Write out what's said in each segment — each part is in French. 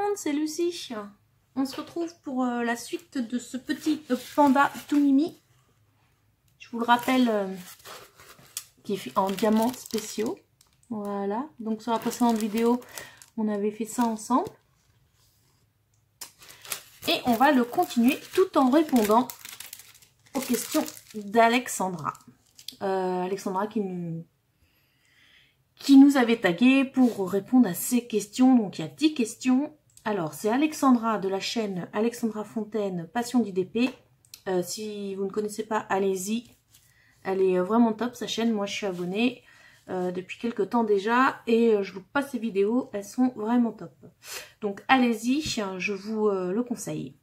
monde, c'est Lucie. On se retrouve pour la suite de ce petit panda tout mimi. Je vous le rappelle, qui est fait en diamants spéciaux. Voilà, donc sur la précédente vidéo, on avait fait ça ensemble. Et on va le continuer tout en répondant aux questions d'Alexandra. Alexandra qui nous avait tagué pour répondre à ces questions. Donc il y a 10 questions. Alors c'est Alexandra de la chaîne Alexandra Fontaine, Passion d'IDP. Si vous ne connaissez pas, allez-y. Elle est vraiment top sa chaîne. Moi je suis abonnée depuis quelques temps déjà. Et je vous passe ces vidéos. Elles sont vraiment top. Donc allez-y, je vous le conseille.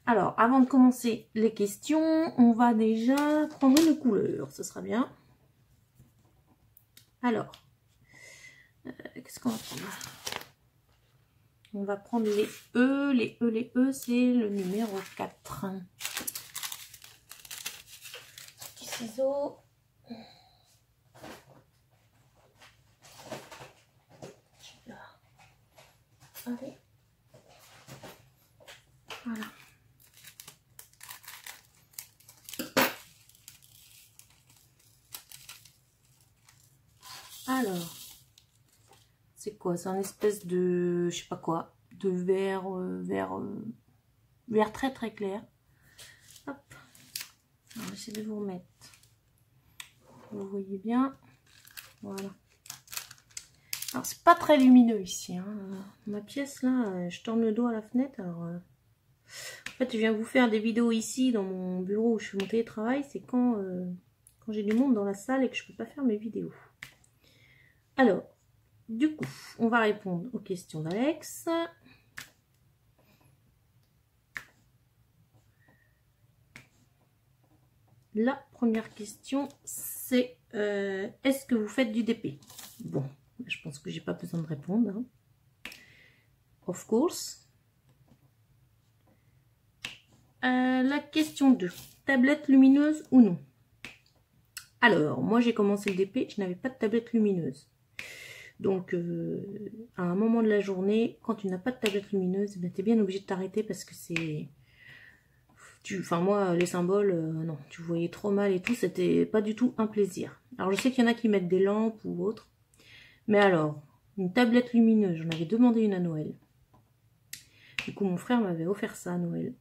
Alors avant de commencer les questions, on va déjà prendre une couleur. Ce sera bien. Alors. Qu'est-ce qu'on va prendre? On va prendre les E. Les E, c'est le numéro 4. Petit ciseau. Allez. Voilà. Alors. C'est quoi? C'est un espèce de, je sais pas quoi, de vert, vert très très clair. Hop. On va essayer de vous remettre. Vous voyez bien. Voilà. Alors c'est pas très lumineux ici. Hein. Ma pièce là, je tourne le dos à la fenêtre. Alors, en fait, je viens vous faire des vidéos ici dans mon bureau où je fais mon télétravail. C'est quand j'ai du monde dans la salle et que je peux pas faire mes vidéos. Alors. Du coup, on va répondre aux questions d'Alex. La première question, c'est est-ce que vous faites du DP? Bon, je pense que j'ai pas besoin de répondre. Hein. Of course. La question 2. Tablette lumineuse ou non? Alors, moi j'ai commencé le DP, je n'avais pas de tablette lumineuse. Donc, à un moment de la journée, quand tu n'as pas de tablette lumineuse, ben, tu es bien obligé de t'arrêter parce que c'est... Enfin, moi, les symboles, non, tu voyais trop mal et tout, c'était pas du tout un plaisir. Alors, je sais qu'il y en a qui mettent des lampes ou autre. Mais alors, une tablette lumineuse, j'en avais demandé une à Noël. Du coup, mon frère m'avait offert ça à Noël.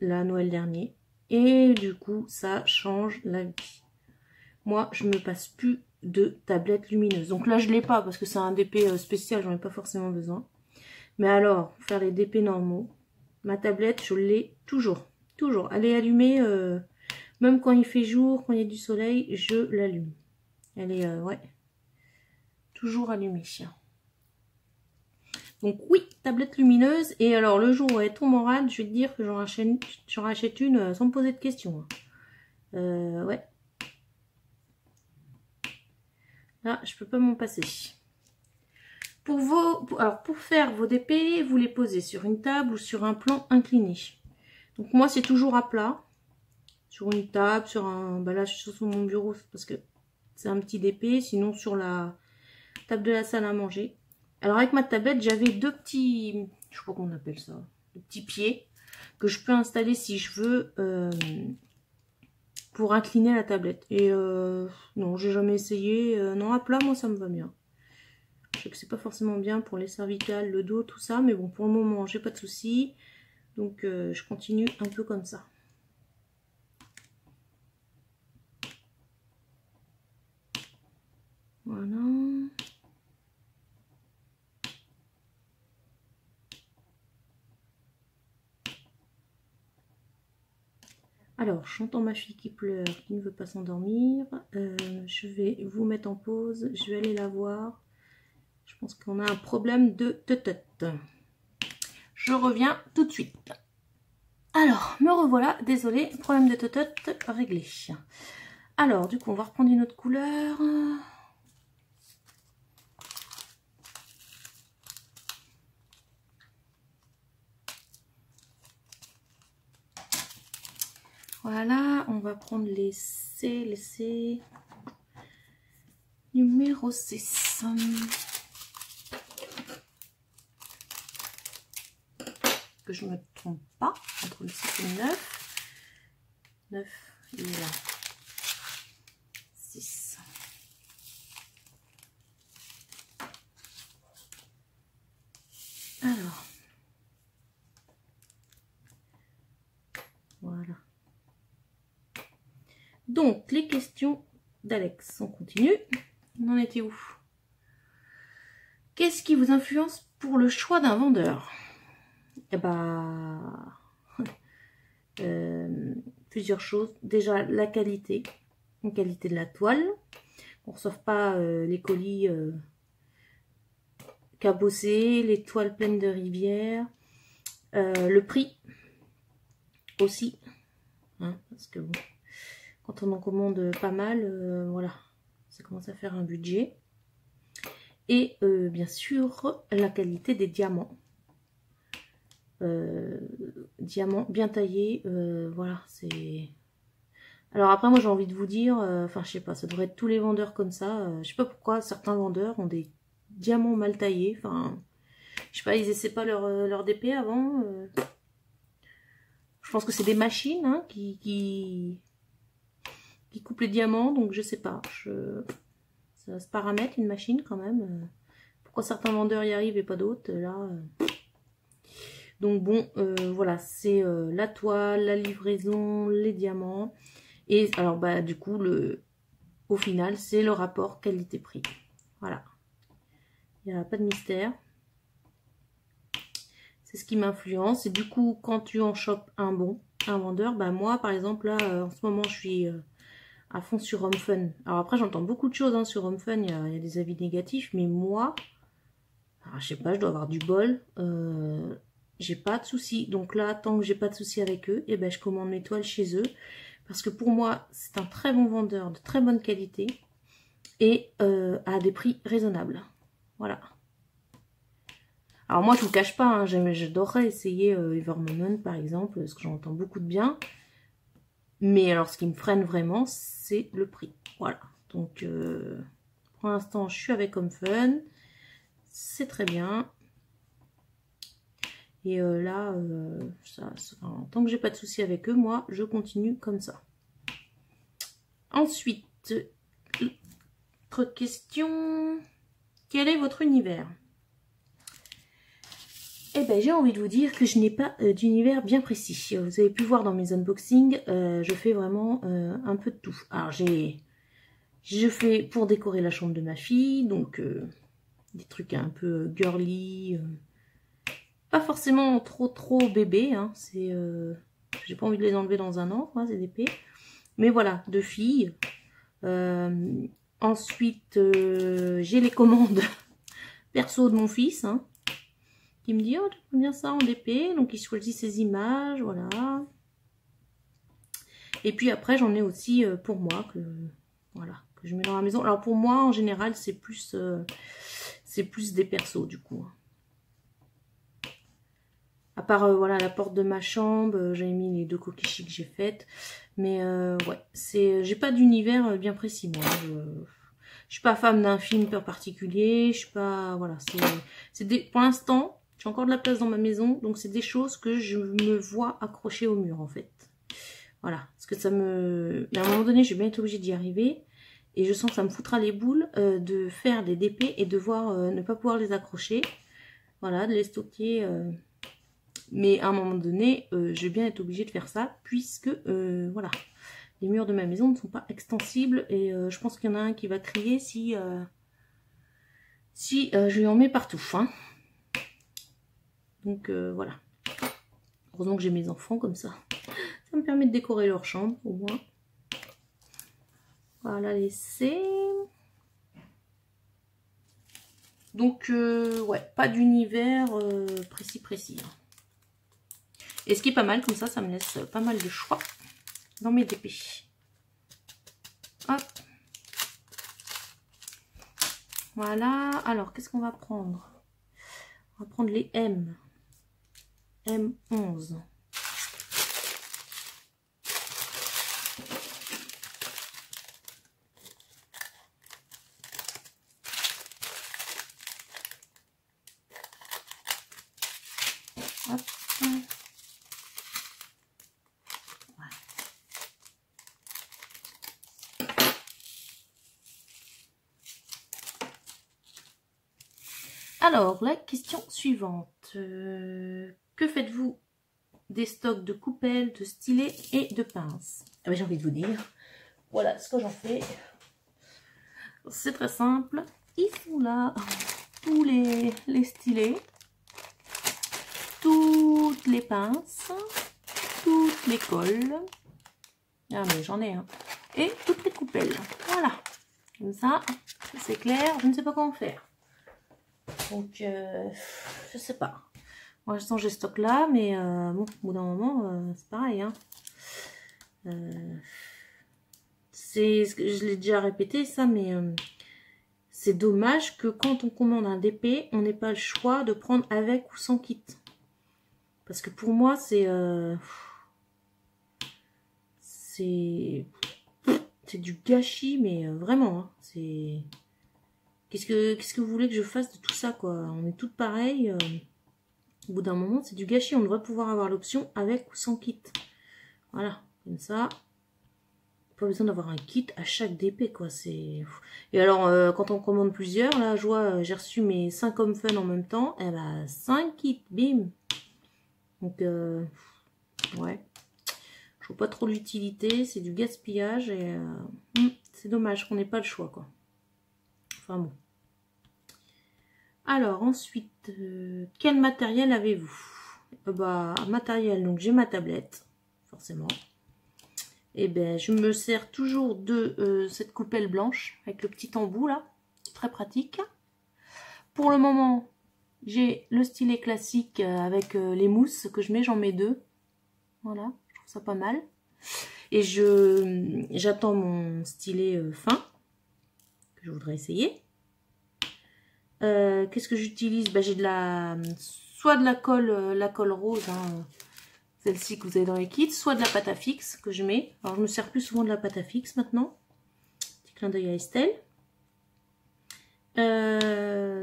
Là, Noël dernier. Et du coup, ça change la vie. Moi, je me passe plus de tablette lumineuse. Donc là, je l'ai pas parce que c'est un DP spécial, j'en ai pas forcément besoin. Mais alors, pour faire les DP normaux, ma tablette, je l'ai toujours. Toujours. Elle est allumée, même quand il fait jour, quand il y a du soleil, je l'allume. Elle est, ouais, toujours allumée. Donc oui, tablette lumineuse. Et alors, le jour où elle tombe en rade, je vais te dire que j'en rachète une sans me poser de questions. Ouais. Là, je peux pas m'en passer. Pour faire vos DP, vous les posez sur une table ou sur un plan incliné. Donc moi, c'est toujours à plat. Sur une table, sur un... Bah là, je suis sur mon bureau parce que c'est un petit DP. Sinon, sur la table de la salle à manger. Alors, avec ma tablette, j'avais deux petits... Je sais pas comment on appelle ça. Deux petits pieds que je peux installer si je veux... pour incliner la tablette. Et non, j'ai jamais essayé. Non, à plat, moi, ça me va bien. Je sais que c'est pas forcément bien pour les cervicales, le dos, tout ça. Mais bon, pour le moment, j'ai pas de soucis. Donc, je continue un peu comme ça. Voilà. Alors, j'entends ma fille qui pleure, qui ne veut pas s'endormir. Je vais vous mettre en pause. Je vais aller la voir. Je pense qu'on a un problème de tête. Je reviens tout de suite. Alors, me revoilà. Désolée, problème de tête réglé. Alors, du coup, on va reprendre une autre couleur. Voilà, on va prendre les C, numéro 6. que je ne me trompe pas, entre le 6 et le 9. 9, il est là. 6. Alors. Voilà. Donc, les questions d'Alex. On continue. On en était où? Qu'est-ce qui vous influence pour le choix d'un vendeur? Eh ben, plusieurs choses. Déjà, la qualité de la toile. On ne reçoive pas les colis cabossés, les toiles pleines de rivières. Le prix aussi. Hein, parce que bon, quand on en commande pas mal, voilà, ça commence à faire un budget. Et bien sûr, la qualité des diamants. Diamants bien taillés, voilà, c'est... Alors après, moi j'ai envie de vous dire, enfin je sais pas, ça devrait être tous les vendeurs comme ça. Je sais pas pourquoi certains vendeurs ont des diamants mal taillés. Enfin, je sais pas, ils essaient pas leur DP avant. Je pense que c'est des machines hein, qui coupent les diamants, donc je sais pas. Ça se paramètre une machine quand même. Pourquoi certains vendeurs y arrivent et pas d'autres là Donc bon, voilà, c'est la toile, la livraison, les diamants. Et alors bah du coup, au final, c'est le rapport qualité-prix. Voilà. Il n'y a pas de mystère. C'est ce qui m'influence. Et du coup, quand tu en chopes un vendeur, bah moi par exemple là, en ce moment je suis à fond sur HomeFun. Alors après j'entends beaucoup de choses hein, sur HomeFun, il y a des avis négatifs, mais moi, alors, je sais pas, je dois avoir du bol. J'ai pas de soucis. Donc là, tant que j'ai pas de soucis avec eux, et ben je commande mes toiles chez eux. Parce que pour moi, c'est un très bon vendeur, de très bonne qualité. Et à des prix raisonnables. Voilà. Alors moi, je vous cache pas, hein, j'adorerais essayer Evermoment par exemple, parce que j'entends beaucoup de bien. Mais alors, ce qui me freine vraiment, c'est le prix. Voilà. Donc, pour l'instant, je suis avec HomeFun. C'est très bien. Et là, tant que j'ai pas de soucis avec eux, moi, je continue comme ça. Ensuite, autre question. Quel est votre univers? Eh ben, j'ai envie de vous dire que je n'ai pas d'univers bien précis. Vous avez pu voir dans mes unboxings, je fais vraiment un peu de tout. Alors, je fais pour décorer la chambre de ma fille, donc des trucs un peu girly, pas forcément trop bébé, hein, c'est, j'ai pas envie de les enlever dans un an, c'est des P. Mais voilà, de filles. Ensuite, j'ai les commandes perso de mon fils, hein, qui me dit, oh, tu peux bien ça en DP, donc il choisit ses images, voilà. Et puis après, j'en ai aussi pour moi, que je mets dans la maison. Alors pour moi, en général, c'est plus des persos, du coup. À part, voilà, la porte de ma chambre, j'ai mis les 2 coquilles que j'ai faites. Mais ouais, j'ai pas d'univers bien précis, moi. Je suis pas fan d'un film en particulier. Je suis pas, voilà, pour l'instant, j'ai encore de la place dans ma maison. Donc c'est des choses que je me vois accrocher au mur, en fait. Voilà, parce que mais à un moment donné, je vais bien être obligée d'y arriver. Et je sens que ça me foutra les boules de faire des DP et de ne pas pouvoir les accrocher. Voilà, de les stocker... Mais à un moment donné, je vais bien être obligée de faire ça, puisque, voilà, les murs de ma maison ne sont pas extensibles. Et je pense qu'il y en a un qui va crier si je lui en mets partout. Hein. Donc, voilà. Heureusement que j'ai mes enfants comme ça. Ça me permet de décorer leur chambre, au moins. Voilà, laisser. Donc, ouais, pas d'univers précis. Et ce qui est pas mal, comme ça me laisse pas mal de choix dans mes DP. Hop. Voilà. Alors, qu'est-ce qu'on va prendre? On va prendre les M. M11. Hop. Alors, la question suivante. Que faites-vous des stocks de coupelles, de stylets et de pinces? Ah ben, j'ai envie de vous dire. Voilà ce que j'en fais. C'est très simple. Ils sont là. Tous les stylets. Toutes les pinces. Toutes les colles. Ah mais j'en ai un. Et toutes les coupelles. Voilà. Comme ça, c'est clair. Je ne sais pas comment faire. Donc, je sais pas. Pour l'instant, j'ai stock là, mais bon, au bout d'un moment, c'est pareil. Hein. Je l'ai déjà répété ça, mais c'est dommage que quand on commande un DP, on n'ait pas le choix de prendre avec ou sans kit. Parce que pour moi, c'est du gâchis, mais vraiment. Hein, c'est qu'est-ce que vous voulez que je fasse de tout ça, quoi? On est toutes pareilles. Au bout d'un moment, c'est du gâchis. On devrait pouvoir avoir l'option avec ou sans kit. Voilà, comme ça. Pas besoin d'avoir un kit à chaque DP, quoi. Et alors, quand on commande plusieurs, là, je vois, j'ai reçu mes 5 hommes fun en même temps. Eh ben, 5 kits, bim. Donc, ouais. Je vois pas trop l'utilité. C'est du gaspillage et c'est dommage qu'on n'ait pas le choix, quoi. Enfin bon. Alors, ensuite, quel matériel avez-vous? Bah, matériel, donc j'ai ma tablette, forcément. Et ben, je me sers toujours de cette coupelle blanche avec le petit embout là, très pratique. Pour le moment, j'ai le stylet classique avec les mousses que je mets, j'en mets 2. Voilà, je trouve ça pas mal. Et j'attends mon stylet fin que je voudrais essayer. Qu'est-ce que j'utilise? Ben, j'ai soit de la colle rose, hein, celle-ci que vous avez dans les kits, soit de la pâte à fixe que je mets. Alors je me sers plus souvent de la pâte à fixe maintenant. Petit clin d'œil à Estelle.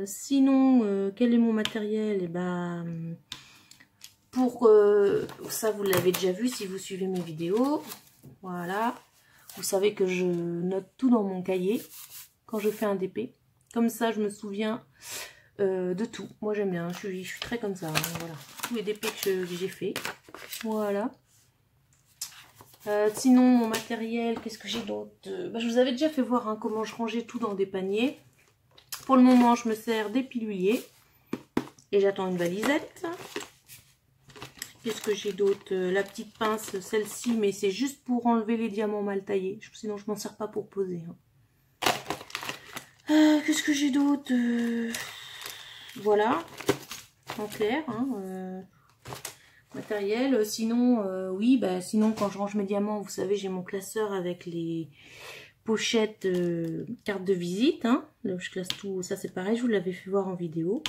Sinon, quel est mon matériel? Et ben, pour ça, vous l'avez déjà vu si vous suivez mes vidéos. Voilà. Vous savez que je note tout dans mon cahier quand je fais un DP. Comme ça, je me souviens de tout. Moi, j'aime bien. Je suis très comme ça. Hein, voilà. Tous les DP que j'ai fait. Voilà. Sinon, mon matériel, qu'est-ce que j'ai d'autre? Bah, je vous avais déjà fait voir hein, comment je rangeais tout dans des paniers. Pour le moment, je me sers des piluliers. Et j'attends une valisette. Qu'est-ce que j'ai d'autre? La petite pince, celle-ci, mais c'est juste pour enlever les diamants mal taillés. Sinon, je m'en sers pas pour poser. Hein. Qu'est-ce que j'ai d'autre? Voilà. En clair. Hein, matériel. Sinon, oui, bah, sinon, quand je range mes diamants, vous savez, j'ai mon classeur avec les pochettes carte de visite. Hein. Là, je classe tout. Ça, c'est pareil. Je vous l'avais fait voir en vidéo.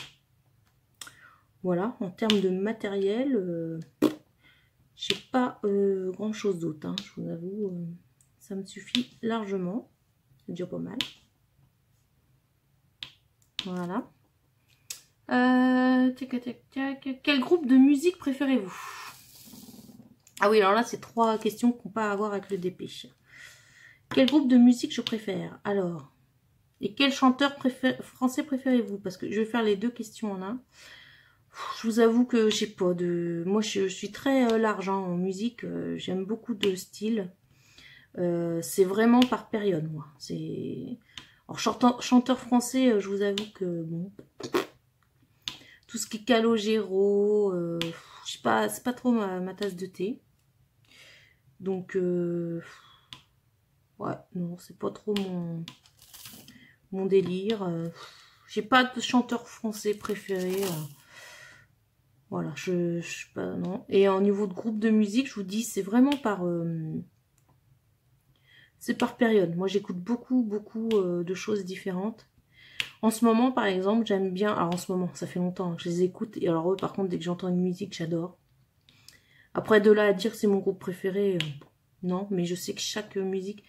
Voilà. En termes de matériel, j'ai pas grand chose d'autre. Hein, je vous avoue. Ça me suffit largement. C'est déjà pas mal. Voilà. Quel groupe de musique préférez-vous? Ah oui, alors là, c'est 3 questions qu'on peut avoir avec le DP. Quel groupe de musique je préfère? Alors, et quel chanteur français préférez-vous? Parce que je vais faire les 2 questions en un. Je vous avoue que j'ai pas de... Moi, je suis très large hein, en musique. J'aime beaucoup de styles. C'est vraiment par période, moi. Alors, chanteur français, je vous avoue que... bon, tout ce qui est Calogero, je sais pas, c'est pas trop ma tasse de thé. Donc, ouais, non, c'est pas trop mon délire. J'ai pas de chanteur français préféré. Voilà, je sais pas, non. Et au niveau de groupe de musique, je vous dis, c'est vraiment c'est par période. Moi, j'écoute beaucoup de choses différentes. En ce moment, par exemple, j'aime bien... Alors, en ce moment, ça fait longtemps que je les écoute. Et alors, eux, par contre, dès que j'entends une musique, j'adore. Après, de là à dire c'est mon groupe préféré, non. Mais je sais que chaque musique,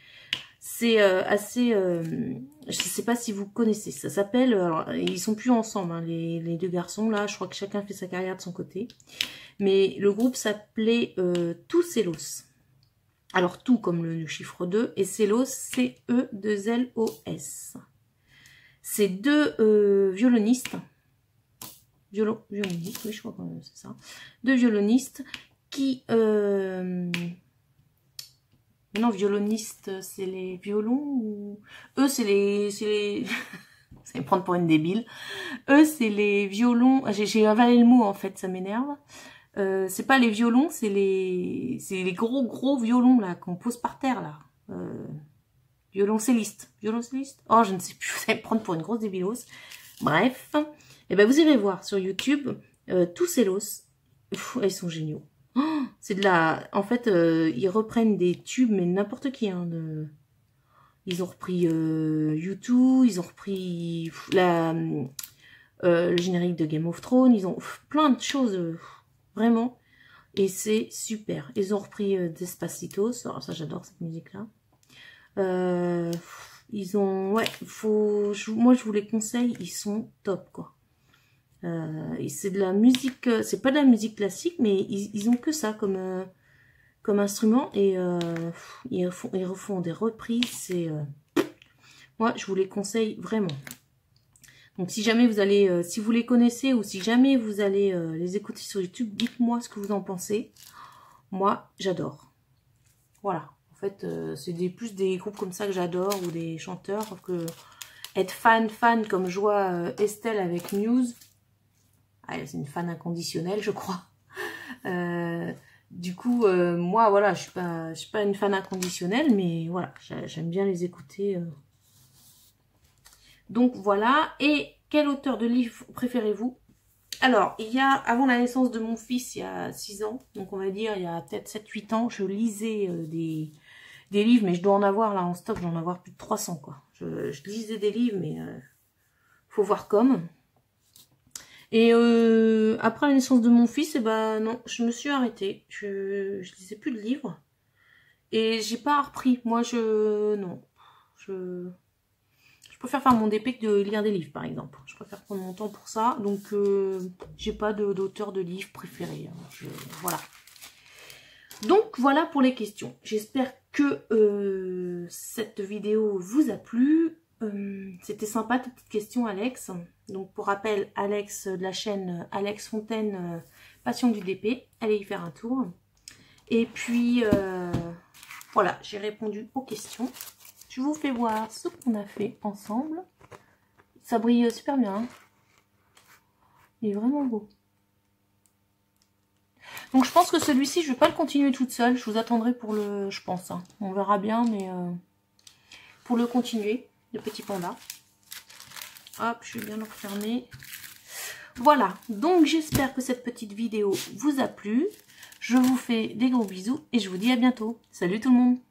c'est assez... je sais pas si vous connaissez. Ça s'appelle... Alors, ils sont plus ensemble, hein, les 2 garçons. Là, je crois que chacun fait sa carrière de son côté. Mais le groupe s'appelait Tout Celos. Alors, tout comme le chiffre 2. Et Celos, C-E-2-L-O-S. C'est 2 violonistes violonistes, oui, je crois que c'est ça. 2 violonistes qui... non, violonistes, c'est les violons ou... Eux, c'est les... Ça va me prendre pour une débile. Eux, c'est les violons... J'ai avalé le mot, en fait, ça m'énerve. C'est pas les violons, c'est les gros violons, là, qu'on pose par terre, là. Violoncelliste. Violoncelliste? Oh, je ne sais plus, ça va me prendre pour une grosse débilos. Bref. Et ben, vous irez voir sur YouTube, tous ces los. Ils sont géniaux. Oh, c'est de la... En fait, ils reprennent des tubes, mais n'importe qui. Hein, Ils ont repris U2, ils ont repris le générique de Game of Thrones. Ils ont plein de choses, vraiment. Et c'est super. Ils ont repris Despacito. Alors ça, j'adore cette musique-là. Ils ont... Ouais, moi, je vous les conseille. Ils sont top, quoi. Et c'est de la musique, c'est pas de la musique classique, mais ils ont que ça comme instrument et ils refont des reprises. Moi, je vous les conseille vraiment. Donc, si jamais vous allez, si vous les connaissez ou si jamais vous allez les écouter sur YouTube, dites-moi ce que vous en pensez. Moi, j'adore. Voilà. En fait, c'est plus des groupes comme ça que j'adore ou des chanteurs que être fan comme je vois Estelle avec Muse. Ah, c'est une fan inconditionnelle, je crois. Du coup, moi, voilà, je suis pas une fan inconditionnelle, mais voilà, j'aime bien les écouter. Donc, voilà. Et quel auteur de livre préférez-vous? Alors, avant la naissance de mon fils, il y a 6 ans, donc on va dire, il y a peut-être 7-8 ans, je lisais des livres, mais je dois en avoir, là, en stock, je dois en avoir plus de 300, quoi. Je lisais des livres, mais faut voir comme... Et après la naissance de mon fils, non, je me suis arrêtée. Je lisais plus de livres. Et j'ai pas repris. Moi, non. Je préfère faire mon DP que de lire des livres, par exemple. Je préfère prendre mon temps pour ça. Donc, j'ai pas d'auteur de livre préféré. Hein. Voilà. Donc, voilà pour les questions. J'espère que cette vidéo vous a plu. C'était sympa tes petites questions, Alex. Donc pour rappel, Alex de la chaîne Alex Fontaine Passion du DP, allez y faire un tour. Et puis voilà, j'ai répondu aux questions. Je vous fais voir ce qu'on a fait ensemble. Ça brille super bien. Hein, il est vraiment beau. Donc je pense que celui-ci, je vais pas le continuer toute seule. Je vous attendrai pour le... Je pense. Hein. On verra bien, mais pour le continuer. Le petit panda. Hop, je vais bien le refermer. Voilà, donc j'espère que cette petite vidéo vous a plu. Je vous fais des gros bisous et je vous dis à bientôt. Salut tout le monde!